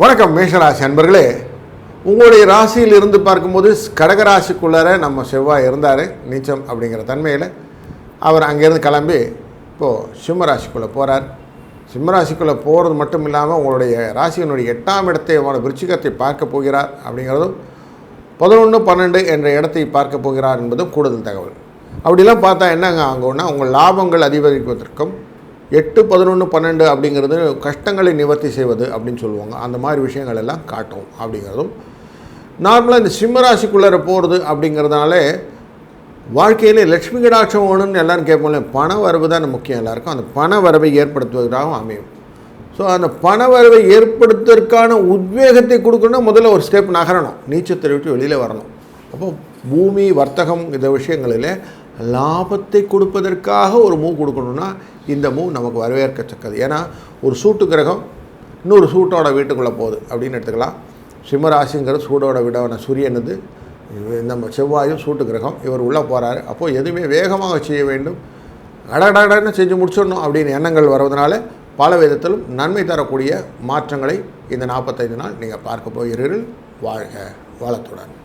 வணக்கம் மேஷராசி அன்பர்களே. உங்களுடைய ராசியில் இருந்து பார்க்கும்போது கடகராசிக்குள்ளார நம்ம செவ்வாய் இருந்தார் நீச்சம் அப்படிங்கிற தன்மையில். அவர் அங்கேருந்து கிளம்பி இப்போது சிம்மராசிக்குள்ளே போகிறார். சிம்மராசிக்குள்ளே போகிறது மட்டும் இல்லாமல் உங்களுடைய ராசியினுடைய 8ஆம் இடத்தை விருச்சிகத்தை பார்க்க போகிறார் அப்படிங்கிறதும் 11, 12 என்ற இடத்தை பார்க்க போகிறார் என்பதும் கூடுதல் தகவல். அப்படிலாம் பார்த்தா என்னங்க ஆகும்னா, உங்கள் லாபங்கள் அதிகரிப்பதற்கும் 8, 11, 12 அப்படிங்கிறது கஷ்டங்களை நிவர்த்தி செய்வது அப்படின்னு சொல்லுவாங்க. அந்த மாதிரி விஷயங்கள் எல்லாம் காட்டும் அப்படிங்கிறதும். நார்மலாக இந்த சிம்மராசிக்குள்ளே போகிறது அப்படிங்கிறதுனாலே வாழ்க்கையிலே லட்சுமி கடாட்சம் வேணும்னு எல்லோரும் கேட்போம்ல. பண வரவு தான் முக்கியம் எல்லாருக்கும். அந்த பண வரவை ஏற்படுத்துவதற்காகவும் அமையும். ஸோ அந்த பண வரவை ஏற்படுத்துவதற்கான உத்வேகத்தை கொடுக்கணும்னா முதல்ல ஒரு ஸ்டெப் நகரணும், நீச்சத்தை விட்டு வெளியில் வரணும். அப்போ பூமி வர்த்தகம் இந்த விஷயங்களில் லாபத்தை கொடுப்பதற்காக ஒரு மூவ் கொடுக்கணுன்னா இந்த மூவ் நமக்கு வரவேற்கத்தக்கது. ஏன்னா ஒரு சூட்டு கிரகம் இன்னொரு சூட்டோட வீட்டுக்குள்ளே போகுது அப்படின்னு எடுத்துக்கலாம். சிம்மராசிங்கிறது சூடோட விடவான சூரியனது, நம்ம செவ்வாயும் சூட்டு கிரகம். இவர் உள்ளே போகிறாரு. அப்போது எதுவுமே வேகமாக செய்ய வேண்டும், அடடன்னு செஞ்சு முடிச்சிடணும் அப்படின்னு எண்ணங்கள் வருவதனால பல விதத்திலும் நன்மை தரக்கூடிய மாற்றங்களை இந்த 45 நாள் நீங்கள் பார்க்க போகிறீர்கள். வாழ்க வளத்துடன்.